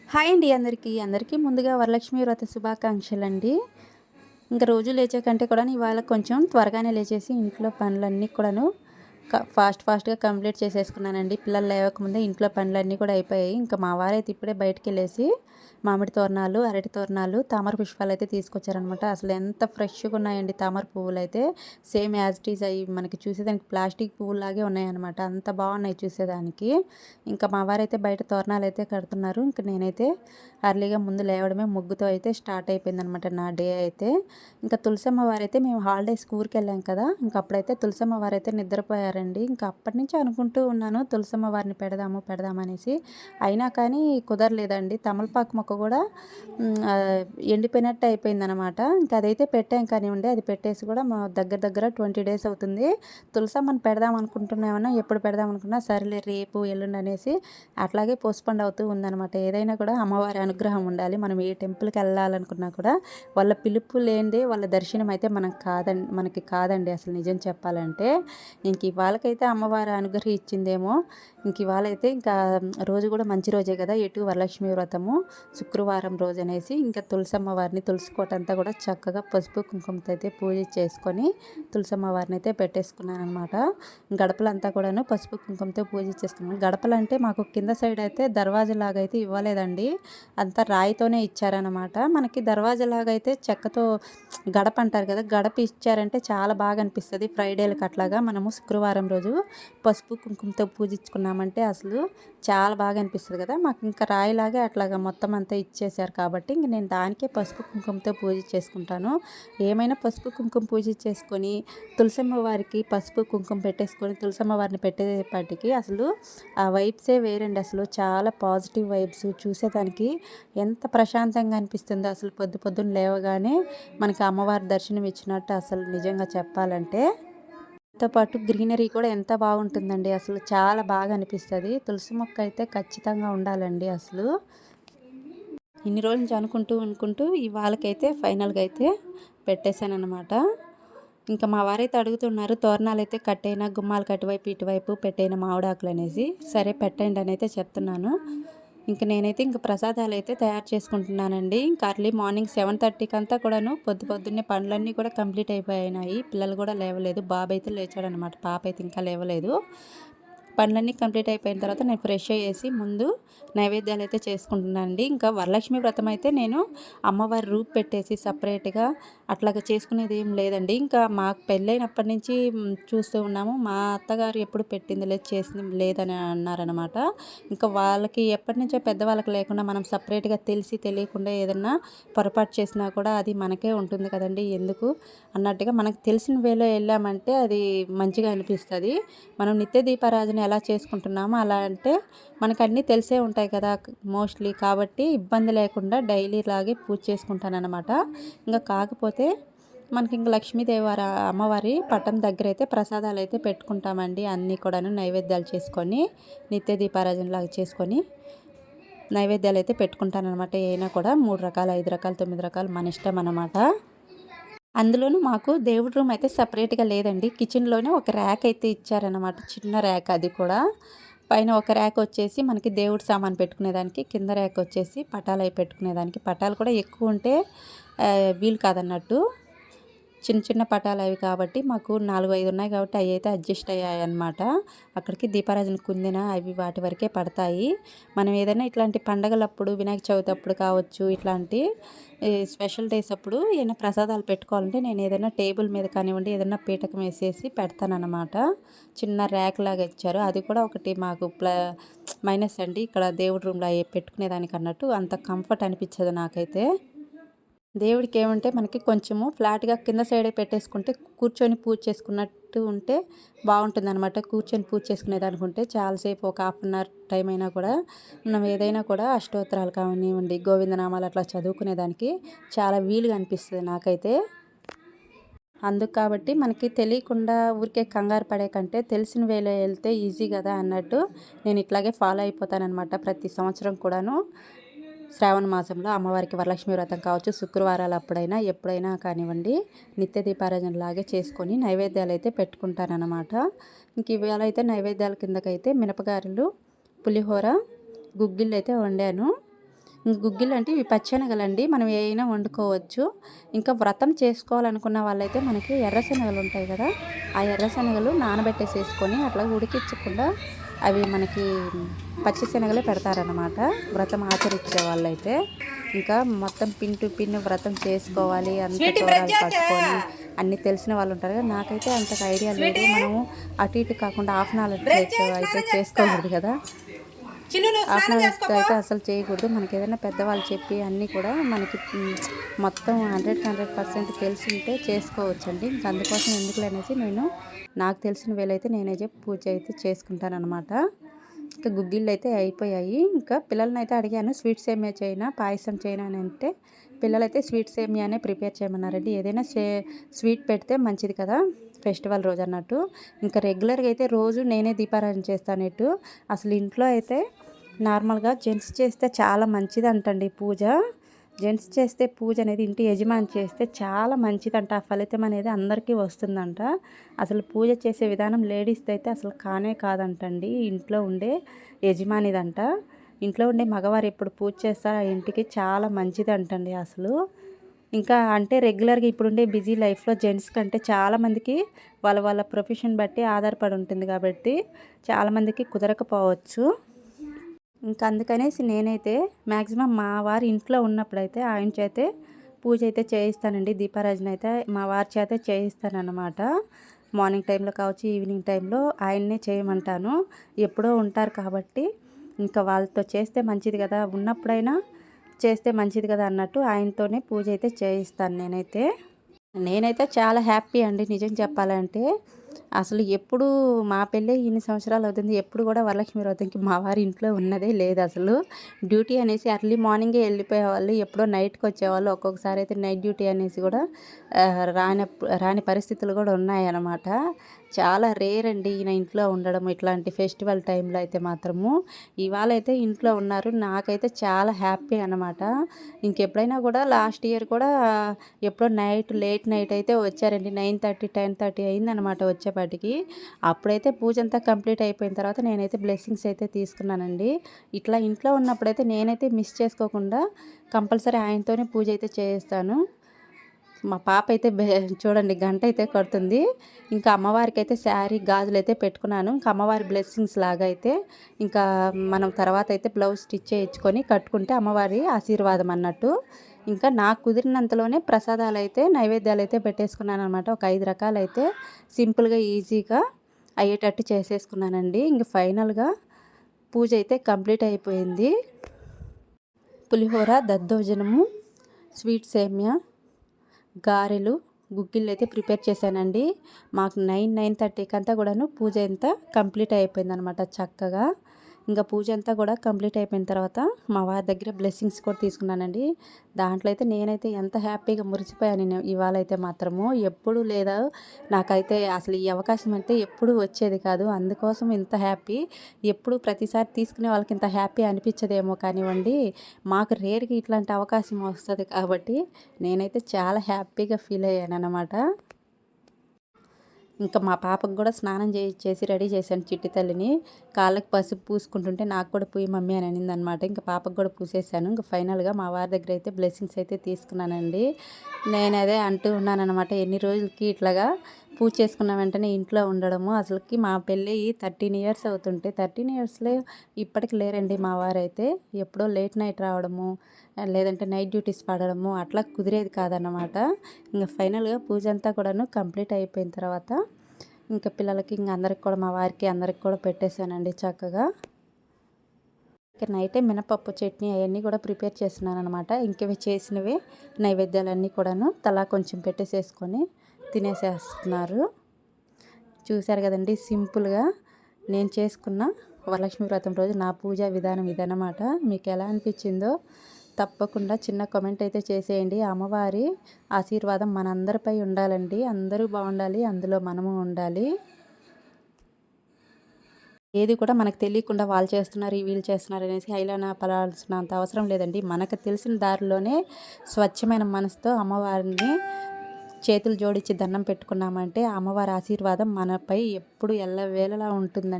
Hi అండి అందరికీ ముందుగా వరలక్ష్మి వ్రత శుభాకాంక్షలండి. ఇంక రోజు లేచే కంటే కూడా ఇవాళ కొంచెం త్వరగానే లేచేసి ఇంట్లో పనులన్నీ కూడాను ఫాస్ట్‌గా కంప్లీట్ చేసేసుకున్నానండి. పిల్లలు లేవకముందే ఇంట్లో పనులన్నీ కూడా అయిపోయాయి. ఇంకా మా వారైతే ఇప్పుడే బయటికెళ్ళేసి మామిడి తోరణాలు, అరటి తోరణాలు, తామర పుష్పాలైతే తీసుకొచ్చారనమాట. అసలు ఎంత ఫ్రెష్‌గా ఉన్నాయండి తామర పువ్వులైతే. సేమ్ యాజ్ ఇట్ ఈజ్ అయి మనకి చూసేదానికి ప్లాస్టిక్ పువ్వుల్లాగే ఉన్నాయన్నమాట. అంత బాగున్నాయి చూసేదానికి. ఇంకా మా వారైతే బయట తోరణాలైతే కడుతున్నారు. ఇంక నేనైతే అర్లీగా ముందు లేవడమే ముగ్గుతో అయితే స్టార్ట్ అయిపోయిందనమాట నా డే అయితే. ఇంకా తులసమ్మ వారైతే మేము హాలిడేస్ ఊరికెళ్ళాం కదా! ఇంక అప్పుడైతే తులసమ్మ వారైతే నిద్రపోయారండి. ఇంక అప్పటినుంచి అనుకుంటూ ఉన్నాను తులసమ్మ వారిని పెడదామనేసి. అయినా కానీ కుదరలేదండి. తమలపాకు మొక్క కూడా ఎండిపోయినట్టు అయిపోయిందనమాట. ఇంక అదైతే పెట్టాం కానివ్వండి. అది పెట్టేసి కూడా మా దగ్గర 20 డేస్ అవుతుంది. తులసమ్మని పెడదాం అనుకుంటున్నామన్నా ఎప్పుడు పెడదాం అనుకున్నా సరేలే రేపు, ఎల్లుండి అనేసి అట్లాగే పోస్ట్‌పోన్ అవుతూ ఉందనమాట. ఏదైనా కూడా అమ్మవారి అనుగ్రహం ఉండాలి. మనం ఏ టెంపుల్‌కి వెళ్ళాలనుకున్నా కూడా వాళ్ళ పిలుపు లేనిదే వాళ్ళ దర్శనం అయితే మనకి కాదండి అసలు నిజం చెప్పాలంటే. ఇంక ఇవాళకైతే అమ్మవారు అనుగ్రహించిందేమో. ఇంక ఇవాళైతే ఇంకా రోజు కూడా మంచి రోజే కదా! ఎటు వరలక్ష్మి వ్రతము శుక్రవారం రోజనేసి ఇంకా తులసమ్మ వారిని తులసి కోట అంతా కూడా చక్కగా పసుపు కుంకుమతో అయితే పూజ చేసుకొని తులసమ్మ వారిని అయితే పెట్టేసుకున్నానమాట. గడపలంతా కూడాను పసుపు కుంకుమతో పూజ చేసుకున్నాను. గడపలంటే మాకు కింద సైడ్ అయితే దర్వాజలాగా అయితే ఇవ్వలేదండి. అంతా రాయితోనే ఇచ్చారనమాట. మనకి దర్వాజలాగా అయితే చెక్కతో గడప అంటారు కదా! గడప ఇచ్చారంటే చాలా బాగా అనిపిస్తది. ఫ్రైడేలకి అట్లాగా మనము శుక్రవారం రోజు పసుపు కుంకుమతో పూజించుకున్నామంటే అసలు చాలా బాగా అనిపిస్తది కదా! మాకు ఇంకా రాయిలాగే అట్లాగా మొత్తం అంతా ఇచ్చేశారు కాబట్టి ఇంక నేను దానికే పసుపు కుంకుమతో పూజ చేసుకుంటాను. ఏమైనా పసుపు కుంకుమ పూజ చేసుకొని తులసమ్మ వారికి పసుపు కుంకుమ పెట్టేసుకొని తులసమ్మ వారిని పెట్టేపాటికి అసలు ఆ వైబ్సే వేరండి. అసలు చాలా పాజిటివ్ వైబ్స్ చూసేదానికి ఎంత ప్రశాంతంగా అనిపిస్తుందో అసలు పొద్దున్న లేవగానే మనకి అమ్మవారి దర్శనం ఇచ్చినట్టు అసలు నిజంగా చెప్పాలంటే. దాంతో పాటు గ్రీనరీ కూడా ఎంత బాగుంటుందండి. అసలు చాలా బాగా అనిపిస్తది. తులసి మొక్క అయితే ఖచ్చితంగా ఉండాలండి అసలు. ఇన్ని రోజుల నుంచి అనుకుంటూ ఇవాళకైతే ఫైనల్‌గా అయితే పెట్టేశాననమాట. ఇంకా మా వారైతే అడుగుతున్నారు తోరణాలైతే కట్టేనా గుమ్మాలకు అటువైపు ఇటువైపు పెట్టేనా మామిడాకులనేసి. సరే పెట్టండి అని అయితే చెప్తున్నాను. ఇంక నేనైతే ప్రసాదాలైతే తయారు చేసుకుంటున్నానండి. ఇంకా అర్లీ మార్నింగ్ 7:30కి అంతా కూడాను పొద్దున్నే పనులన్నీ కూడా కంప్లీట్ అయిపోయినాయి. పిల్లలు కూడా లేవలేదు. బాబైతే లేచాడనమాట. పాప అయితే ఇంకా లేవలేదు. పనులన్నీ కంప్లీట్ అయిపోయిన తర్వాత నేను ఫ్రెష్ అయ్యేసి ముందు నైవేద్యాలు అయితే చేసుకుంటున్నానండి. ఇంకా వరలక్ష్మి వ్రతం అయితే నేను అమ్మవారి రూపు పెట్టేసి సపరేట్‌గా అట్లాగా చేసుకునేది ఏం లేదండి. ఇంకా మాకు పెళ్ళైనప్పటి నుంచి చూస్తూ ఉన్నాము. మా అత్తగారు ఎప్పుడు పెట్టింది లేదు, చేసింది లేదని అన్నారనమాట. ఇంకా వాళ్ళకి ఎప్పటినుంచో పెద్దవాళ్ళకి లేకుండా మనం సపరేట్‌గా తెలిసి తెలియకుండా ఏదన్నా పొరపాటు చేసినా కూడా అది మనకే ఉంటుంది కదండీ! ఎందుకు అన్నట్టుగా మనకు తెలిసిన వేలో వెళ్ళామంటే అది మంచిగా అనిపిస్తది. మనం నిత్య దీపారాధన ఎలా చేసుకుంటున్నామో అలా అంటే మనకన్నీ తెలిసే ఉంటాయి కదా మోస్ట్లీ. కాబట్టి ఇబ్బంది లేకుండా డైలీ లాగే పూజ చేసుకుంటాననమాట. కాకపోతే మనకి లక్ష్మీదేవి అమ్మవారి పటం దగ్గర అయితే ప్రసాదాలు అయితే పెట్టుకుంటామండి. అన్నీ కూడాను నైవేద్యాలు చేసుకొని నిత్య దీపారాధనలాగా చేసుకొని నైవేద్యాలు అయితే పెట్టుకుంటాననమాట. అయినా కూడా 3 రకాలు, 5 రకాలు, 9 రకాలు మన ఇష్టం అనమాట. అందులోనూ మాకు దేవుడి రూమ్ అయితే సపరేట్‌గా లేదండి. కిచెన్‌లోనే ఒక ర్యాక్ అయితే ఇచ్చారనమాట. చిన్న ర్యాక్ అది కూడా. పైన ఒక ర్యాక్ వచ్చేసి మనకి దేవుడి సామాను పెట్టుకునేదానికి, కింద ర్యాక్ వచ్చేసి పటాలవి పెట్టుకునేదానికి. పటాలు కూడా ఎక్కువ ఉంటే వీలు కాదన్నట్టు. చిన్న పటాలు అవి కాబట్టి మాకు 4, 5 ఉన్నాయి కాబట్టి అవి అయితే అడ్జస్ట్ అయ్యాయన్నమాట. అక్కడికి దీపారాజన కుందిన అవి వాటి వరకే పడతాయి. మనం ఏదైనా ఇట్లాంటి పండగలప్పుడు వినాయక చవితి అప్పుడు కావచ్చు, ఇట్లాంటి స్పెషల్ డేస్ అప్పుడు ఏమైనా ప్రసాదాలు పెట్టుకోవాలంటే నేను ఏదైనా టేబుల్ మీద కానివ్వండి, ఏదైనా పీటకం వేసేసి పెడతానన్నమాట. చిన్న ర్యాక్ లాగా ఇచ్చారు. అది కూడా ఒకటి మాకు మైనస్ అండి. ఇక్కడ దేవుడి రూమ్లో పెట్టుకునేదానికి అన్నట్టు అంత కంఫర్ట్ అనిపించదు నాకైతే. దేవుడికి ఏమంటే మనకి కొంచెము ఫ్లాట్‌గా కింద సైడే పెట్టేసుకుంటే కూర్చొని పూజ చేసుకున్నట్టు ఉంటే బాగుంటుందనమాట. కూర్చొని పూజ చేసుకునేదానికుంటే చాలాసేపు ఒక హాఫ్ అన్ అవర్ టైం అయినా కూడా మనం ఏదైనా కూడా అష్టోత్తరాలు కానివ్వండి, గోవిందనామాలు అట్లా చదువుకునేదానికి చాలా వీలుగా అనిపిస్తది నాకైతే. అందుకు కాబట్టి మనకి తెలియకుండా ఊరికే కంగారు పడే కంటే తెలిసిన వేలో వెళ్తే ఈజీ కదా అన్నట్టు నేను ఇట్లాగే ఫాలో అయిపోతానన్నమాట ప్రతి సంవత్సరం కూడాను. శ్రావణ మాసంలో అమ్మవారికి వరలక్ష్మి వ్రతం కావచ్చు, శుక్రవారాలు అప్పుడైనా ఎప్పుడైనా కానివ్వండి నిత్య దీపారాధనలాగే చేసుకొని నైవేద్యాలు అయితే పెట్టుకుంటానన్నమాట. ఇవాళ అయితే నైవేద్యాల కిందకైతే మినపగారెలు, పులిహోర, గుగ్గిళ్ళు అయితే వండాను. ఇంక గుగ్గిళ్ళు అంటే ఇవి పచ్చెనగలండి. మనం ఏవైనా వండుకోవచ్చు. ఇంకా వ్రతం చేసుకోవాలనుకున్న వాళ్ళైతే మనకి ఎర్ర శనగలు ఉంటాయి కదా! ఆ ఎర్ర శనగలు నానబెట్టేసేసుకొని అట్లా ఉడికిచ్చకుండా అవి మనకి పచ్చి శనగలే పెడతారనమాట. వ్రతం ఆచరించే వాళ్ళైతే. ఇంకా మొత్తం పిన్ టు పిన్ వ్రతం చేసుకోవాలి. అంత తోరాలు కట్టుకొని అన్నీ తెలిసిన వాళ్ళు ఉంటారు కదా! నాకైతే అంతగా ఐడియా లేదు. మనము అటు ఇటు కాకుండా హాఫ్ అన్ అవర్ అయితే చేసుకోకూడదు కదా! హాఫ్ అన్ అవర్స్‌తో అయితే అసలు చేయకూడదు. మనకి ఏదైనా పెద్దవాళ్ళు చెప్పి అన్నీ కూడా మనకి మొత్తం 100% తెలిసుంటే చేసుకోవచ్చండి. ఇంక అందుకోసం ఎందుకులే అనేసి నేను నాకు తెలిసిన వేలైతే నేనే పూజ అయితే చేసుకుంటాననమాట. ఇంకా గుగ్గిళ్ళు అయితే అయిపోయాయి. ఇంకా పిల్లలనైతే అడిగాను స్వీట్ సేమియా చేయనా, పాయసం చేయనా అని అంటే పిల్లలైతే స్వీట్ సేమియానే ప్రిపేర్ చేయమన్నారండి. ఏదైనా స్వీట్ పెడితే మంచిది కదా! ఫెస్టివల్ రోజు అన్నట్టు. ఇంకా రెగ్యులర్‌గా అయితే రోజు నేనే దీపారాధన చేస్తాను. అసలు ఇంట్లో అయితే నార్మల్‌గా జెంట్స్ చేస్తే చాలా మంచిదంటండి పూజ. జెంట్స్ చేస్తే పూజ అనేది ఇంటి యజమాని చేస్తే చాలా మంచిదంట. ఆ ఫలితం అనేది అందరికీ వస్తుందంట. అసలు పూజ చేసే విధానం లేడీస్‌ది అయితే అసలు కానే కాదంటండి. ఇంట్లో ఉండే యజమానిదంట. ఇంట్లో ఉండే మగవారు ఎప్పుడు పూజ చేస్తారో ఆ ఇంటికి చాలా మంచిదంటండి అసలు. ఇంకా అంటే రెగ్యులర్‌గా ఇప్పుడుండే బిజీ లైఫ్‌లో జెంట్స్ కంటే చాలామందికి వాళ్ళ వాళ్ళ ప్రొఫెషన్ బట్టి ఆధారపడి ఉంటుంది కాబట్టి చాలామందికి కుదరకపోవచ్చు. ఇంకా అందుకనేసి నేనైతే మ్యాక్సిమం మా వారు ఇంట్లో ఉన్నప్పుడైతే ఆయన చేతే పూజ అయితే చేయిస్తానండి. దీపారాజన అయితే మా వారి చేతే చేయిస్తానన్నమాట. మార్నింగ్ టైంలో కావచ్చు, ఈవినింగ్ టైంలో ఆయన్నే చేయమంటాను. ఎప్పుడో ఉంటారు కాబట్టి ఇంకా వాళ్ళతో చేస్తే మంచిది కదా! ఉన్నప్పుడైనా చేస్తే మంచిది కదా అన్నట్టు ఆయనతోనే పూజ అయితే చేయిస్తాను నేనైతే. నేనైతే చాలా హ్యాపీ అండి నిజం చెప్పాలంటే. అసలు ఎప్పుడు మా పెళ్ళై ఇన్ని సంవత్సరాలు అవుతుంది. ఎప్పుడు కూడా వరలక్ష్మి వ్రతంకి మా వారు ఇంట్లో ఉన్నదే లేదసలు. డ్యూటీ అనేసి ఎర్లీ మార్నింగే వెళ్ళిపోయేవాళ్ళు. ఎప్పుడో నైట్‌కొచ్చేవాళ్ళు. ఒక్కొక్కసారి అయితే నైట్ డ్యూటీ అనేసి కూడా రాని పరిస్థితులు కూడా ఉన్నాయన్నమాట. చాలా రేర్ అండి ఈయన ఇంట్లో ఉండడం ఇట్లాంటి ఫెస్టివల్ టైంలో అయితే మాత్రము. ఇవాళైతే ఇంట్లో ఉన్నారు. నాకైతే చాలా హ్యాపీ అనమాట. ఇంకెప్పుడైనా కూడా లాస్ట్ ఇయర్ కూడా ఎప్పుడో లేట్ నైట్ అయితే వచ్చారండి. 9:30, 10:30 అయిందనమాట వచ్చేపాటికి. అప్పుడైతే పూజ అంతా కంప్లీట్ అయిపోయిన తర్వాత నేనైతే బ్లెస్సింగ్స్ అయితే తీసుకున్నానండి. ఇట్లా ఇంట్లో ఉన్నప్పుడైతే నేనైతే మిస్ చేసుకోకుండా కంపల్సరీ ఆయనతోనే పూజ అయితే చేయిస్తాను. మా పాప అయితే చూడండి గంట అయితే కడుతుంది. ఇంకా అమ్మవారికైతే శారీ, గాజులైతే పెట్టుకున్నాను. ఇంకా అమ్మవారి బ్లెస్సింగ్స్ లాగా అయితే ఇంకా మనం తర్వాత అయితే బ్లౌజ్ స్టిచ్ చేయించుకొని కట్టుకుంటే అమ్మవారి ఆశీర్వాదం అన్నట్టు. ఇంకా నాకు కుదిరినంతలోనే ప్రసాదాలైతే నైవేద్యాలైతే పెట్టేసుకున్నాననమాట. ఒక 5 రకాలైతే సింపుల్‌గా, ఈజీగా అయ్యేటట్టు చేసేసుకున్నానండి. ఇంక ఫైనల్‌గా పూజ అయితే కంప్లీట్ అయిపోయింది. పులిహోర, దద్దోజనము, స్వీట్ సేమియా, గారెలు, గుగ్గిళ్ళు అయితే ప్రిపేర్ చేశానండి. మాకు 9:30కి అంతా కూడాను పూజ అంతా కంప్లీట్ అయిపోయిందనమాట చక్కగా. ఇంకా పూజ అంతా కూడా కంప్లీట్ అయిపోయిన తర్వాత మా వారి దగ్గర బ్లెస్సింగ్స్ కూడా తీసుకున్నానండి. దాంట్లో అయితే నేనైతే ఎంత హ్యాపీగా మురిసిపోయాను ఇవాళ అయితే మాత్రము. ఎప్పుడు లేదా నాకైతే అసలు ఈ అవకాశం అయితే ఎప్పుడు వచ్చేది కాదు. అందుకోసం ఇంత హ్యాపీ. ఎప్పుడు ప్రతిసారి తీసుకునే వాళ్ళకి ఇంత హ్యాపీ అనిపించదేమో కానివ్వండి. మాకు రేర్‌గా ఇట్లాంటి అవకాశం వస్తది కాబట్టి నేనైతే చాలా హ్యాపీగా ఫీల్ అయ్యాననమాట. ఇంకా మా పాపకు కూడా స్నానం చేసి రెడీ చేశాను చిట్టి తల్లిని. కాళ్ళకి పసుపు పూసుకుంటుంటే నాకు కూడా పూయి మమ్మీ అని అనిందనమాట. ఇంకా పాపకు కూడా పూసేసాను. ఇంకా ఫైనల్‌గా మా వారి దగ్గర అయితే బ్లెస్సింగ్స్ అయితే తీసుకున్నానండి. నేను అదే అంటూ ఉన్నాననమాట. ఎన్ని రోజులకి ఇట్లాగా పూజ చేసుకున్న వెంటనే ఇంట్లో ఉండడము. అసలుకి మా పెళ్ళయి 13 ఇయర్స్ అవుతుంటే 13 ఇయర్స్‌లో ఇప్పటికి లేరండి మా వారైతే. ఎప్పుడో లేట్ నైట్ రావడము, లేదంటే నైట్ డ్యూటీస్ పడడము అట్లా కుదిరేది కాదన్నమాట. ఇంక ఫైనల్‌గా పూజ అంతా కూడాను కంప్లీట్ అయిపోయిన తర్వాత ఇంకా పిల్లలకి ఇంక అందరికి కూడా మా వారికి అందరికి కూడా పెట్టేశానండి చక్కగా. ఇక నైటే మినపప్పు చట్నీ అవన్నీ కూడా ప్రిపేర్ చేస్తున్నాననమాట. ఇంకవి చేసినవి నైవేద్యాలన్నీ కూడాను తలా కొంచెం పెట్టేసేసుకొని తినేసేస్తున్నారు. చూశారు కదండి సింపుల్‌గా నేను చేసుకున్న వరలక్ష్మి వ్రతం రోజు నా పూజా విధానం ఇదనమాట. మీకు ఎలా అనిపించిందో తప్పకుండా చిన్న కామెంట్ అయితే చేసేయండి. అమ్మవారి ఆశీర్వాదం మనందరిపై ఉండాలండి. అందరూ బాగుండాలి, అందులో మనము ఉండాలి. ఏది కూడా మనకు తెలియకుండా వాళ్ళు చేస్తున్నారు, వీళ్ళు చేస్తున్నారు అనేసి హైలానా పడాల్సినంత అవసరం లేదండి. మనకు తెలిసిన దారిలోనే స్వచ్ఛమైన మనసుతో అమ్మవారిని చేతులు జోడించి దండం పెట్టుకున్నామంటే అమ్మవారి ఆశీర్వాదం మనపై ఎప్పుడు ఎల్లవేళలా ఉంటుందండి.